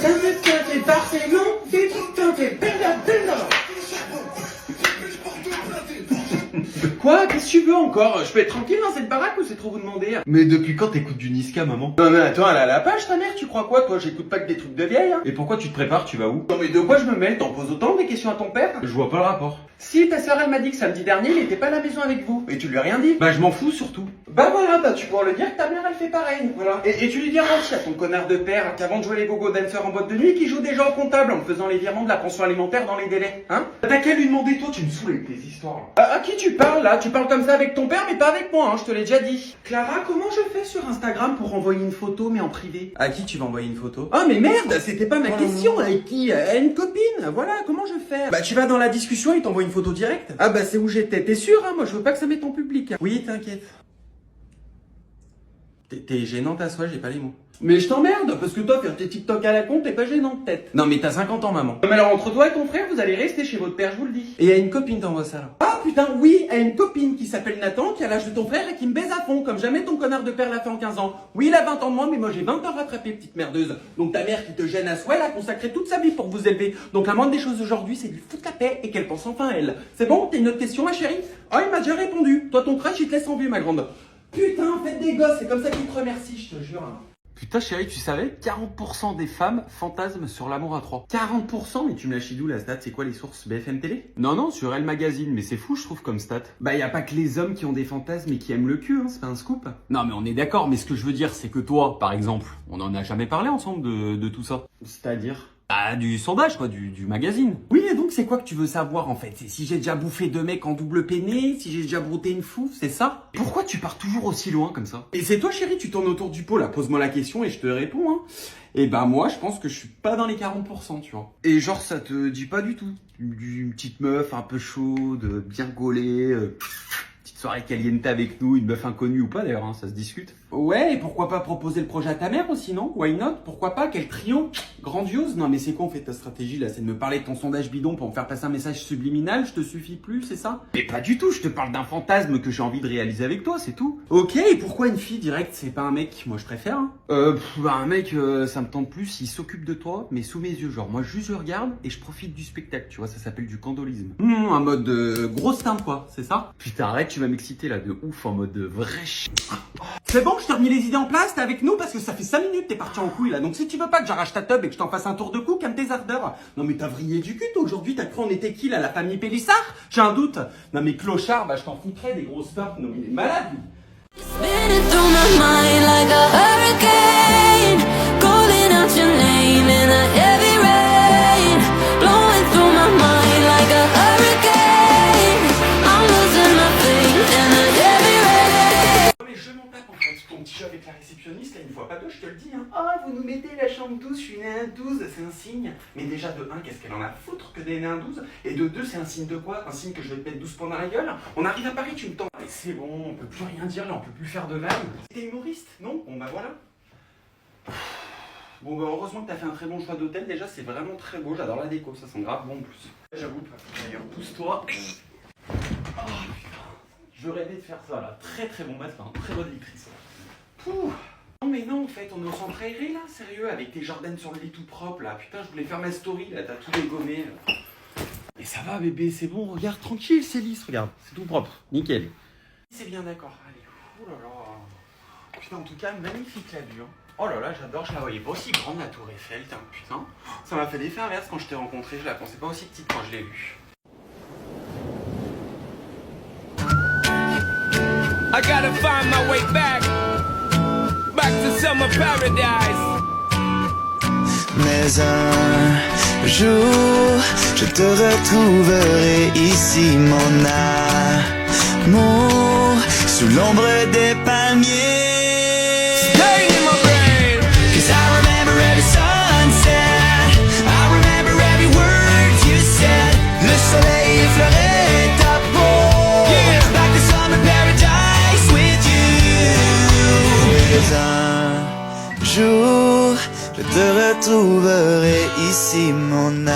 Ça me tient Barcelone, c'est bella. Quoi? Qu'est-ce que tu veux encore? Je peux être tranquille dans cette baraque ou c'est trop vous demander? Mais depuis quand t'écoutes du Niska, maman? Non mais attends, elle a la page ta mère, tu crois quoi? Toi j'écoute pas que des trucs de vieille, hein. Et pourquoi tu te prépares, tu vas où? Non mais de quoi je me mêle? T'en poses autant des questions à ton père? Je vois pas le rapport. Si, ta soeur elle m'a dit que samedi dernier il était pas à la maison avec vous. Et tu lui as rien dit? Bah je m'en fous surtout. Bah voilà, bah tu pourras le dire que ta mère elle fait pareil, voilà. Et tu lui diras aussi à ton connard de père qu'avant de jouer les gogo dancers en boîte de nuit, qu'il joue déjà au comptable en faisant les virements de la pension alimentaire dans les délais, hein? T'as qu'à lui demander, toi, tu me saoules avec tes histoires. À qui tu parles là? Tu parles comme ça avec ton père mais pas avec moi, hein, je te l'ai déjà dit. Clara, comment je fais sur Instagram pour envoyer une photo mais en privé? À qui tu vas envoyer une photo? Ah mais merde, c'était pas ma question, avec qui? À une copine, voilà, comment je fais? Bah tu vas dans la discussion, il t'envoie une photo directe. Ah bah c'est où j'étais, t'es sûr hein? Moi je veux pas que ça mette en public. Oui, t'inquiète. T'es gênante à soi, j'ai pas les mots. Mais je t'emmerde, parce que toi faire tes TikTok à la con, t'es pas gênante peut-être. Non mais t'as 50 ans, maman. Mais alors entre toi et ton frère, vous allez rester chez votre père, je vous le dis. Et à une copine t'envoies ça là. Ah putain, oui, à une copine qui s'appelle Nathan, qui a l'âge de ton frère et qui me baise à fond, comme jamais ton connard de père l'a fait en 15 ans. Oui, il a 20 ans de moins, mais moi j'ai 20 ans rattrapé, petite merdeuse. Donc ta mère qui te gêne à soi, elle a consacré toute sa vie pour vous élever. Donc la moindre des choses aujourd'hui, c'est de lui foutre la paix et qu'elle pense enfin à elle. C'est bon? T'as une autre question, ma chérie? Ah, il m'a déjà répondu. Toi, ton crush, il te laisse en vue, ma grande. Putain, faites des gosses, c'est comme ça qu'il te remercie, je te jure. Putain chérie, tu savais 40% des femmes fantasment sur l'amour à 3. 40%? Mais tu me lâches d'où la stat? C'est quoi les sources? BFM Télé? Non, sur Elle Magazine, mais c'est fou je trouve comme stat. Bah y a pas que les hommes qui ont des fantasmes et qui aiment le cul, hein, c'est pas un scoop. Non mais on est d'accord, mais ce que je veux dire c'est que toi, par exemple, on en a jamais parlé ensemble de tout ça. C'est-à-dire? Ah, du sondage quoi, du magazine. Oui, et donc c'est quoi que tu veux savoir en fait? C'est si j'ai déjà bouffé 2 mecs en double peiné, si j'ai déjà brouté une fouf, c'est ça? Pourquoi tu pars toujours aussi loin comme ça? Et c'est toi chérie, tu tournes autour du pot là, pose-moi la question et je te réponds hein. Et bah moi je pense que je suis pas dans les 40%, tu vois. Et genre ça te dit pas du tout? Une petite meuf un peu chaude, bien gaulée, petite soirée caliente avec nous, une meuf inconnue ou pas d'ailleurs, hein, ça se discute. Ouais, et pourquoi pas proposer le projet à ta mère aussi, non? Why not? Pourquoi pas? Quel trio grandiose! Non mais c'est quoi en fait ta stratégie là? C'est de me parler de ton sondage bidon pour me faire passer un message subliminal? Je te suffis plus, c'est ça? Mais pas du tout, je te parle d'un fantasme que j'ai envie de réaliser avec toi, c'est tout. Ok, et pourquoi une fille directe, c'est pas un mec? Moi je préfère. Hein. Un mec, ça me tente plus, il s'occupe de toi, mais sous mes yeux, genre moi juste je regarde et je profite du spectacle, tu vois, ça s'appelle du candolisme. Un mode grosse teinte quoi, c'est ça? Putain arrête, tu vas m'exciter là, de ouf, en mode vrai C'est bon, je t'ai remis les idées en place, t'es avec nous parce que ça fait 5 minutes t'es parti en couille là. Donc si tu veux pas que j'arrache ta tub et que je t'en fasse un tour de cou, calme tes ardeurs. Non mais t'as vrillé du cul aujourd'hui, t'as cru on était qui là, la famille Pélissard? J'ai un doute. Non mais clochard, bah je t'en foutrais des grosses tortes, non mais il est malade lui. Spinning through my mind like a hurricane, calling out your name in a heavy rain, blowing through my mind like a hurricane. I'm losing my faith in a heavy rain. Non mais je m'en tape en fait, ton petit jeu avec la réceptionniste là, une fois pas deux, je te le dis hein. Ah, vous nous mettez la chambre 12, je suis né un 12, c'est un signe. Mais déjà de 1, qu'est-ce qu'elle en a à foutre que d'être né un 12? Et de 2, c'est un signe de quoi? Un signe que je vais te mettre 12 points dans la gueule? On arrive à Paris, tu me tends. Mais c'est bon, on peut plus rien dire là, on peut plus faire de vannes. T'es humoriste, non? Bon bah voilà. Bon bah heureusement que t'as fait un très bon choix d'hôtel, déjà c'est vraiment très beau, j'adore la déco, ça sent grave bon en plus. J'avoue, d'ailleurs pousse-toi. Oh putain, je rêvais de faire ça là, très très bon matin, très bonne lectrice. Pouh. Non mais non en fait, on est au centre aéré là, sérieux, avec tes Jordan sur le lit tout propre là, putain je voulais faire ma story là, t'as tout dégommé. Mais ça va bébé, c'est bon, regarde, tranquille, c'est lisse, regarde, c'est tout propre, nickel. C'est bien d'accord, allez, oh là là. Putain en tout cas, magnifique la vue hein. Oh là là, j'adore, je la voyais pas aussi grande la tour Eiffel, putain. Ça m'a fait l'effet inverse quand je t'ai rencontré, je la pensais pas aussi petite quand je l'ai vue. I gotta find my way back to summer paradise. Mais un jour, je te retrouverai ici, mon amour, sous l'ombre des palmiers. Staying in my brain. 'Cause I remember every sunset, I remember every word you said. Le soleil effleurait ta peau, Yeah. like the summer paradise with you. Mais un jour, je te retrouverai ici, mon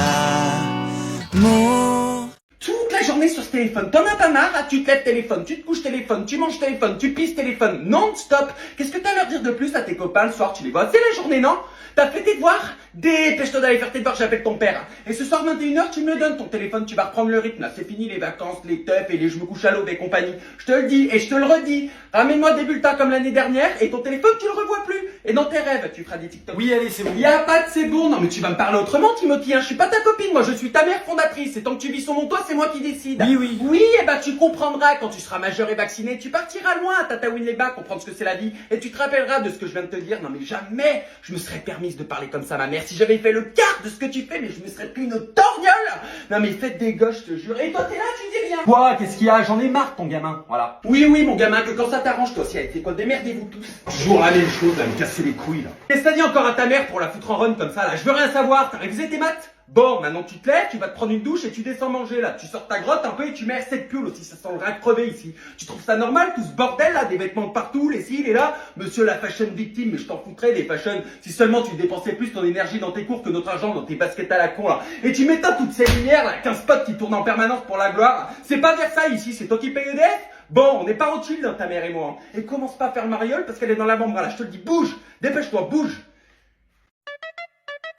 amour. Toute la journée sur ce téléphone. T'en as pas marre, ah, tu te lèves téléphone, tu te couches téléphone, tu manges téléphone, tu pisses téléphone, non-stop. Qu'est-ce que t'as à leur dire de plus à tes copains le soir? Tu les vois, c'est la journée, non? T'as fait tes devoirs? Dépêche-toi d'aller faire tes devoirs, j'appelle ton père. Et ce soir 21h, tu me donnes ton téléphone, tu vas reprendre le rythme. Là, c'est fini les vacances, les teufs et les je me couche à l'aube et compagnie. Je te le dis et je te le redis. Ramène-moi des bulletins comme l'année dernière et ton téléphone, tu le revois plus. Et dans tes rêves, tu feras des TikTok. Oui, allez, c'est bon. Y a pas de c'est bon, non mais tu vas me parler autrement, Timothy, hein. Je suis pas ta copine, moi je suis ta mère fondatrice. Et tant que tu vis sur mon toit, c'est moi qui décide. Oui, oui. Oui, et bah tu comprendras quand tu seras majeur et vacciné, tu partiras loin à Tataouine-les-Bains, comprendre ce que c'est la vie, et tu te rappelleras de ce que je viens de te dire. Non mais jamais je me serais permise de parler comme ça à ma mère. Si j'avais fait le quart de ce que tu fais, mais je me serais pris une torgnole. Non mais faites des gosses, je te jure. Et toi t'es là, tu dis rien. Quoi? Qu'est-ce qu'il y a? J'en ai marre, ton gamin. Voilà. Oui, oui, mon gamin, que quand ça t'arrange, toi aussi, avec tes potes, démerdez-vous tous. Toujours la même chose, là, me casser les couilles, là. Qu'est-ce que t'as dit encore à ta mère pour la foutre en run comme ça, là? Je veux rien savoir, t'as révisé tes maths? Bon, maintenant tu te lèves, tu vas te prendre une douche et tu descends manger, là. Tu sors ta grotte un peu et tu mets cette pull aussi, ça sent le rein crevé ici. Tu trouves ça normal, tout ce bordel, là, des vêtements de partout, les cils et là? Monsieur la fashion victime, mais je t'en foutrais des fashion. Si seulement tu dépensais plus ton énergie dans tes cours que notre argent dans tes baskets à la con, là. Et tu m'éteins toutes ces lumières, là, 15 spots qui tournent en permanence pour la gloire. C'est pas Versailles ici, c'est toi qui payes EDF? Bon, on n'est pas Rothschild, hein, ta mère et moi. Et commence pas à faire mariole parce qu'elle est dans la membre, là. Je te le dis, bouge! Dépêche-toi, bouge!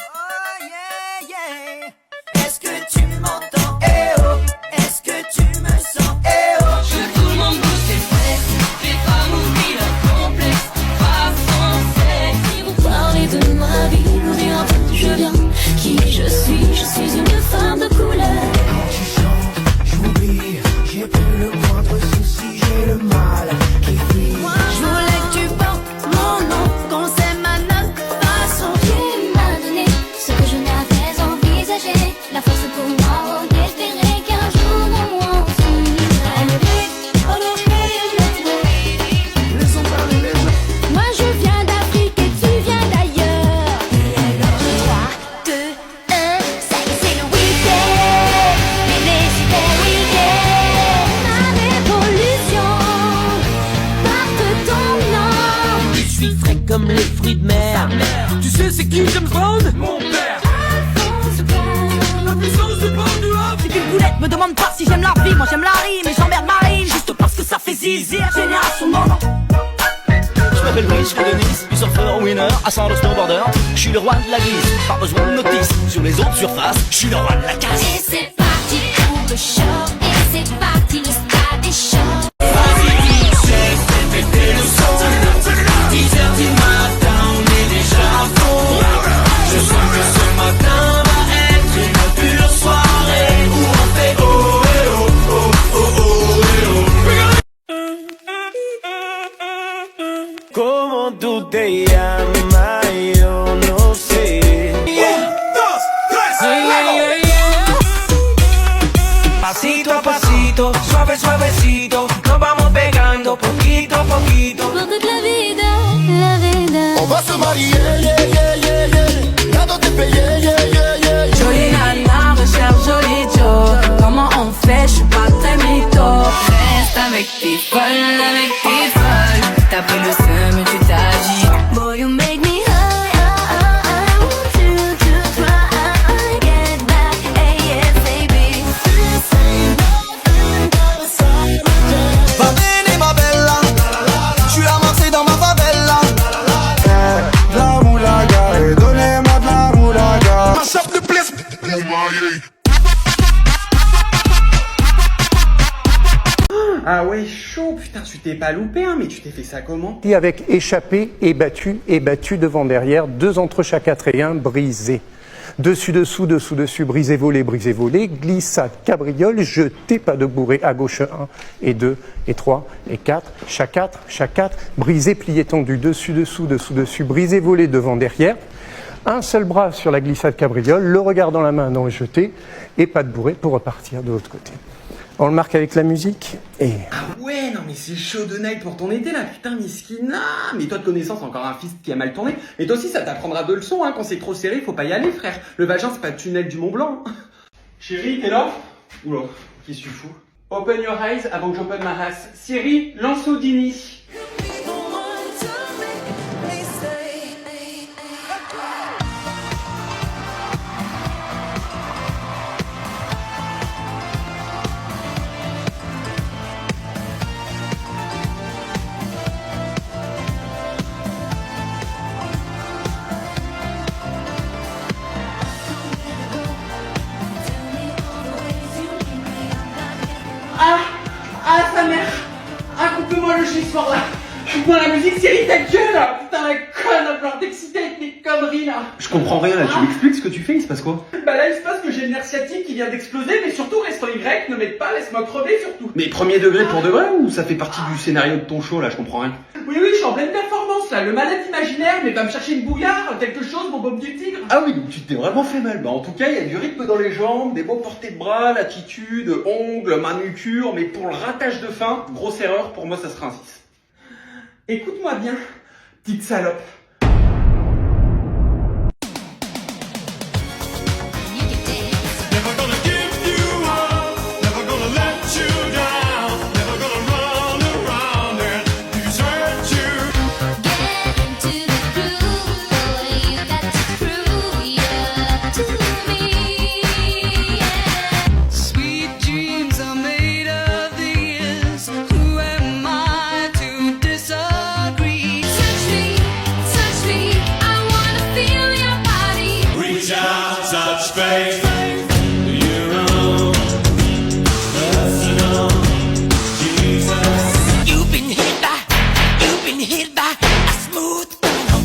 Oh yeah, yeah. Est-ce que tu m'entends? Eh oh. Est-ce que tu me sens? Eh oh. Je tout le monde bouge tes fesses, fais pas m'ouvrir le complexe, pas français. Si vous parlez de ma vie, vous dire un peu d'où je viens, qui je suis une femme de couleur. Quand tu chantes, j'oublie, j'ai plus le moindre souci, j'ai le mal qui vit. Je voulais que tu portes mon nom, qu'on s'aime à notre façon. Tu m'as donné ce que je n'avais envisagé, la force pour moi d'espérer qu'un jour au moins on s'unira. Laissons parler les gens. Moi je viens d'Afrique et tu viens d'ailleurs. 3, 2, 1, ça y est c'est le week-end. Bébé super week-end. Ma révolution porte ton nom. Je suis frais comme les fruits de mer. Tu sais c'est qui James Bond? Mon père! Alphonse Brown. La puissance du port du Havre. C'est qu'une boulette, me demande pas si j'aime la vie, moi j'aime la rime et j'emmerde Marine, juste parce que ça fait zizi, génération moment. Je m'appelle Brice, je de Nice, du surfeur winner, à Saint-Lô snowboarder. Je suis le roi de la glisse, pas besoin de notice. Sur les autres surfaces, je suis le roi de la casse. Et c'est parti pour le show. Et c'est parti, le stade est chaud. Como tú te llamas, yo no sé. Pasito a pasito, suave suavecito, nos vamos pegando poquito a poquito. Porque la vida. On va se marier, yeah, yeah, yeah, yeah. La dot est payée, yeah, yeah, yeah, yeah. Jolie nana, recherche joli Joe. Comment on fait, je suis pas très mytho. Reste avec tes folles. T'as pris le seum et tu t'agites. Boy, you make me high. I want you to try. Get back, ASAP. Va bene ma bella, je suis à Marseille dans ma favela. De la moulaga, et donnez-moi de la moulaga. Mash up the place. Ah ouais, chaud, putain, tu t'es pas loupé, hein, mais tu t'es fait ça comment? Avec échappé et battu devant derrière, 2 entre chaque 4 et 1, brisé. Dessus, dessous, brisé, volé, glissade, cabriole, jeté, pas de bourré, à gauche 1 et 2 et 3 et 4, chaque 4, brisé, plié, tendu, dessus, brisé, volé, devant, derrière. Un seul bras sur la glissade cabriole, le regard dans la main dans le jeté, et pas de bourré pour repartir de l'autre côté. On le marque avec la musique et... Ah ouais, non mais c'est chaud de night pour ton été là, putain miskina. Mais toi de connaissance, encore un fils qui a mal tourné. Mais toi aussi ça t'apprendra de leçons, hein, quand c'est trop serré, faut pas y aller frère. Le vagin c'est pas le tunnel du Mont Blanc. Chérie, t'es là? Oula, qu'est-ce que tu fous? Open your eyes avant que j'open ma race. Siri, lance Houdini. soir là. Coupe-moi la musique, Cyril, ta gueule là. Putain, la conne à vouloir t'exciter avec mes conneries là. Je comprends rien là, tu m'expliques ce que tu fais, il se passe quoi? Bah là, il se passe que j'ai le nerf sciatique qui vient d'exploser, mais surtout, reste en Y, ne m'aide pas, laisse-moi crever surtout. Mais premier degré pour de vrai ou ça fait partie du scénario de ton show là, je comprends rien. Oui, je suis en pleine performance là, le malade imaginaire, mais va me chercher une bouillarde, quelque chose, mon baume du tigre. Ah oui, donc tu t'es vraiment fait mal. Bah en tout cas, il y a du rythme dans les jambes, des beaux portées de bras, l'attitude, ongles, manucure, mais pour le ratage de fin, grosse erreur, pour moi ça sera un 6. Écoute-moi bien, petite salope. Never gonna give you up, never gonna let you down, never gonna run around and desert you. Get into the groove, boy, you got to prove you're to me. Yeah. Sweet dreams are made of these. Who am I to disagree? Touch me, I wanna feel your body. Reach out, touch faith. You've been hit by a smooth criminal.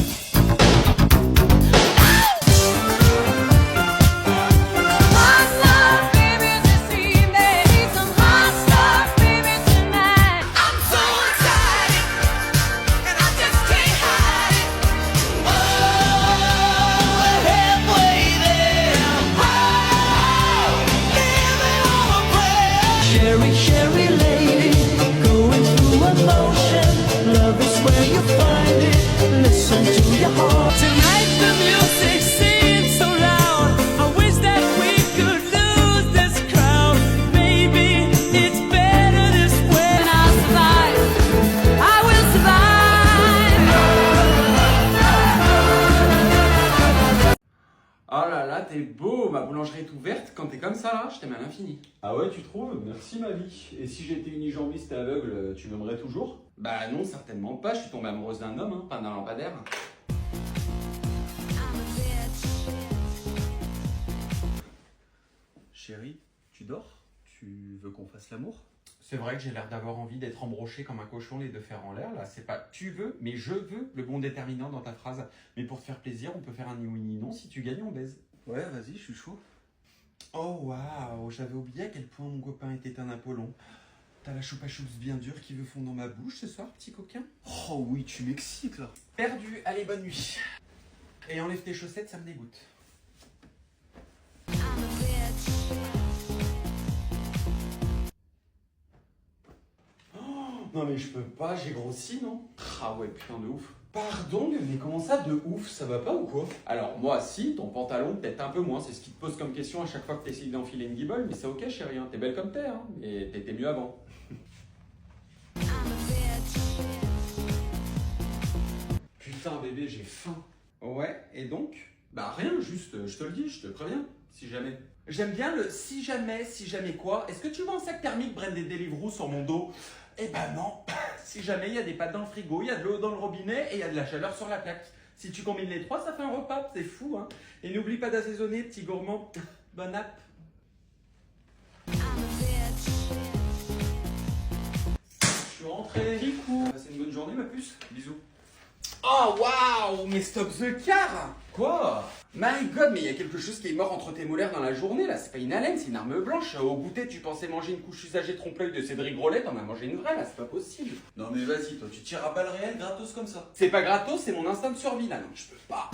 Hot stuff, baby, this evening. Need some hot stuff, baby, tonight. I'm so excited, and I just can't hide it. Oh, halfway there. Oh, living on a prayer. Sherry, Sherry lady, going through emotion. Love is where you find it. Listen to your heart. Tonight the music seems so loud. I wish that we could lose this crowd. Maybe it's better this way. And I'll survive, I will survive. Oh là là, t'es beau, ma boulangerie est ouverte. Quand t'es comme ça là, je t'aime à l'infini. Ah ouais, tu trouves? Merci ma vie. Et si j'étais unijambiste et aveugle, tu m'aimerais toujours? Bah non, certainement pas, je suis tombée amoureuse d'un homme, hein, pas d'un lampadaire. Chérie, tu dors? Tu veux qu'on fasse l'amour? C'est vrai que j'ai l'air d'avoir envie d'être embroché comme un cochon, les deux fers en l'air. Là, c'est pas tu veux, mais je veux le bon déterminant dans ta phrase. Mais pour te faire plaisir, on peut faire un ni oui ni non. Si tu gagnes, on baise. Ouais, vas-y, je suis chaud. Oh waouh, j'avais oublié à quel point mon copain était un Apollon. T'as la choupa choups bien dure qui veut fondre dans ma bouche ce soir, petit coquin? Oh oui, tu m'excites là. Perdu, allez, bonne nuit. Et enlève tes chaussettes, ça me dégoûte. Non mais je peux pas, j'ai grossi, non? Ah ouais, putain de ouf. Pardon, mais comment ça de ouf? Ça va pas ou quoi? Alors moi si, ton pantalon peut-être un peu moins, c'est ce qui te pose comme question à chaque fois que t'essayes d'enfiler une guibole, mais c'est ok chérie, hein. T'es belle comme t'es, hein, mais t'étais mieux avant. Putain bébé, j'ai faim. Ouais, et donc? Bah rien, juste, je te le dis, je te préviens, si jamais. J'aime bien le si jamais quoi? Est-ce que tu vois un sac thermique brandé Deliveroo sur mon dos? Eh ben non, si jamais il y a des pâtes dans le frigo, il y a de l'eau dans le robinet et il y a de la chaleur sur la plaque. Si tu combines les trois, ça fait un repas, c'est fou hein. Et n'oublie pas d'assaisonner, petit gourmand. Bonne app. Je suis rentré. Passez une bonne journée ma puce. Bisous. Oh waouh, mais stop the car. Quoi? My god, mais il y a quelque chose qui est mort entre tes molaires dans la journée là, c'est pas une haleine, c'est une arme blanche. Au goûter, tu pensais manger une couche usagée trompe-l'œil de Cédric Grolet, t'en as mangé une vraie là, c'est pas possible. Non mais vas-y, toi tu tires à balles réelles gratos comme ça. C'est pas gratos, c'est mon instinct de survie là, non, je peux pas.